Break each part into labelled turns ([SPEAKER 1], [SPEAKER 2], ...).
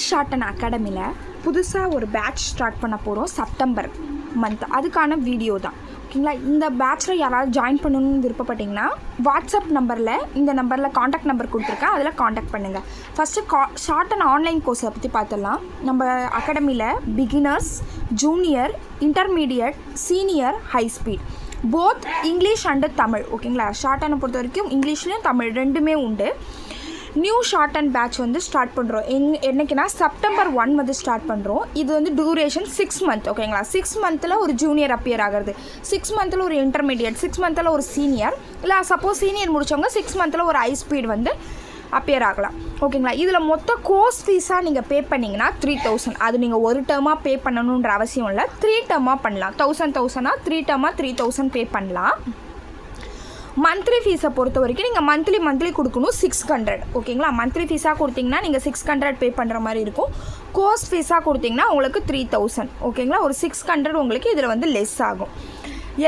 [SPEAKER 1] Shorten அகாடமியில் புதுசாக ஒரு பேட்ச் ஸ்டார்ட் பண்ண போகிறோம் செப்டம்பர் மந்த். அதுக்கான வீடியோ தான் ஓகேங்களா. இந்த பேட்ச்சில் யாராவது ஜாயின் பண்ணணும்னு விருப்பப்பட்டிங்கன்னா வாட்ஸ்அப் நம்பரில் இந்த நம்பரில் காண்டாக்ட் நம்பர் கொடுத்துருக்கேன், அதில் காண்டாக்ட் பண்ணுங்கள். ஃபஸ்ட்டு ஷார்டன் ஆன்லைன் கோர்ஸை பற்றி பார்த்துடலாம். நம்ம அகாடமியில் beginners, junior, intermediate, senior, high speed both English and Tamil ஓகேங்களா. ஷார்ட்டனை பொறுத்த வரைக்கும் இங்கிலீஷ்லேயும் தமிழ் ரெண்டுமே உண்டு. நியூ ஷார்ட் அண்ட் பேட்ச் வந்து ஸ்டார்ட் பண்ணுறோம். என்னைக்குன்னா செப்டம்பர் 1 வந்து ஸ்டார்ட் பண்ணுறோம். இது வந்து டியூரேஷன் 6 மந்த் ஓகேங்களா. 6 மந்தில் ஒரு ஜூனியர் அப்பியர் ஆகிறது, 6 மந்தில் ஒரு இன்டர்மீடியட், 6 மந்தில் ஒரு சீனியர், இல்லை சப்போஸ் சீனியர் முடித்தவங்க 6 மந்தில் ஒரு ஹை ஸ்பீட் வந்து அப்பியர் ஆகலாம் ஓகேங்களா. இதில் மொத்த கோர்ஸ் ஃபீஸாக நீங்கள் பே பண்ணிங்கன்னா 3000. அது நீங்கள் ஒரு டேர்மாக பே பண்ணணுன்ற அவசியம் இல்லை, 3 டேர்மாக பண்ணலாம். 1000 3 டேர்மாக 3000 பே பண்ணலாம். மந்த்லி ஃபீஸை பொறுத்த வரைக்கும் நீங்கள் மந்த்லி கொடுக்கணும் 600 ஓகேங்களா. மந்த்லி ஃபீஸாக கொடுத்தீங்கன்னா நீங்கள் 600 பே பண்ணுற மாதிரி இருக்கும். கோர்ஸ் ஃபீஸாக கொடுத்தீங்கன்னா உங்களுக்கு 3000 ஓகேங்களா. ஒரு 600 உங்களுக்கு இதில் வந்து லெஸ் ஆகும்.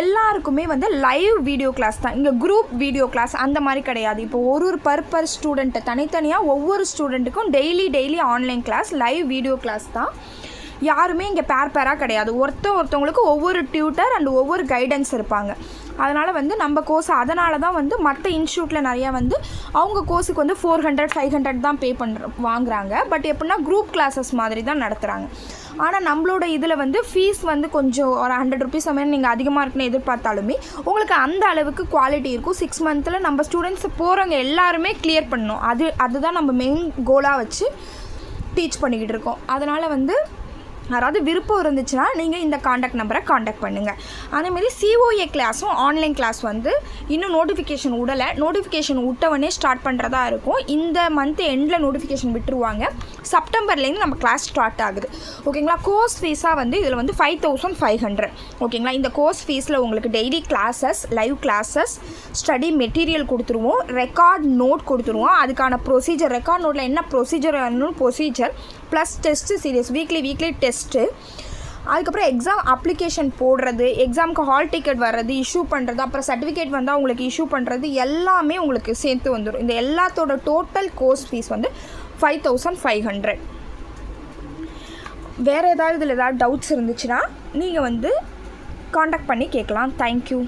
[SPEAKER 1] எல்லாருக்குமே வந்து லைவ் வீடியோ கிளாஸ் தான். இங்கே குரூப் வீடியோ கிளாஸ் அந்த மாதிரி கிடையாது. இப்போ ஒரு பர் ஸ்டூடெண்ட்டை தனித்தனியாக ஒவ்வொரு ஸ்டூடெண்ட்டுக்கும் daily online class, live video class தான். யாருமே இங்கே பேராக கிடையாது. ஒருத்தவங்களுக்கு ஒவ்வொரு டியூட்டர் அண்ட் ஒவ்வொரு கைடன்ஸ் இருப்பாங்க. அதனால் வந்து நம்ம கோர்ஸ் அதனால தான் வந்து மற்ற இன்ஸ்டியூட்டில் நிறையா வந்து அவங்க கோர்ஸுக்கு வந்து 400 500 தான் பே வாங்குறாங்க. பட் எப்படின்னா குரூப் கிளாஸஸ் மாதிரி தான் நடத்துகிறாங்க. ஆனால் நம்மளோட இதில் வந்து ஃபீஸ் வந்து கொஞ்சம் ஒரு 100 ருபீஸ் மாதிரி நீங்கள் அதிகமாக இருக்குன்னு எதிர்பார்த்தாலுமே உங்களுக்கு அந்த அளவுக்கு குவாலிட்டி இருக்கும். 6 மந்தில் நம்ம ஸ்டூடெண்ட்ஸ் போகிறவங்க எல்லாருமே கிளியர் பண்ணணும். அதுதான் நம்ம மெயின் கோலாக வச்சு டீச் பண்ணிக்கிட்டு இருக்கோம். அதனால் வந்து யாராவது விருப்பம் இருந்துச்சுன்னா நீங்கள் இந்த காண்டாக்ட் நம்பரை காண்டாக்ட் பண்ணுங்கள். அதேமாதிரி COA கிளாஸும் ஆன்லைன் கிளாஸ் வந்து இன்னும் நோட்டிஃபிகேஷன் விடலை. நோட்டிஃபிகேஷன் விட்டவொடனே ஸ்டார்ட் பண்ணுறதா இருக்கும். இந்த மந்த் எண்டில் நோட்டிஃபிகேஷன் விட்டுருவாங்க. செப்டம்பர்லேருந்து நம்ம கிளாஸ் ஸ்டார்ட் ஆகுது ஓகேங்களா. கோர்ஸ் ஃபீஸாக வந்து இதில் வந்து 5500 ஓகேங்களா. இந்த கோர்ஸ் ஃபீஸில் உங்களுக்கு daily classes, live classes, study material கொடுத்துருவோம், ரெக்கார்ட் நோட் கொடுத்துருவோம். அதுக்கான ப்ரொசீஜர், ரெக்கார்ட் நோட்டில் என்ன procedure plus test series weekly test, அதுக்கப்புறம் எக்ஸாம் அப்ளிகேஷன் போடுறது, எக்ஸாமுக்கு ஹால் டிக்கெட் வர்றது, இஷ்யூ பண்ணுறது, அப்புறம் சர்டிஃபிகேட் வந்தால் உங்களுக்கு இஷ்யூ பண்ணுறது எல்லாமே உங்களுக்கு சேர்த்து வந்துடும். இந்த எல்லாத்தோட டோட்டல் கோர்ஸ் ஃபீஸ் வந்து 5500. வேறு ஏதாவது இதில் ஏதாவது டவுட்ஸ் இருந்துச்சுன்னா நீங்கள் வந்து காண்டாக்ட் பண்ணி கேட்கலாம். தேங்க்யூ.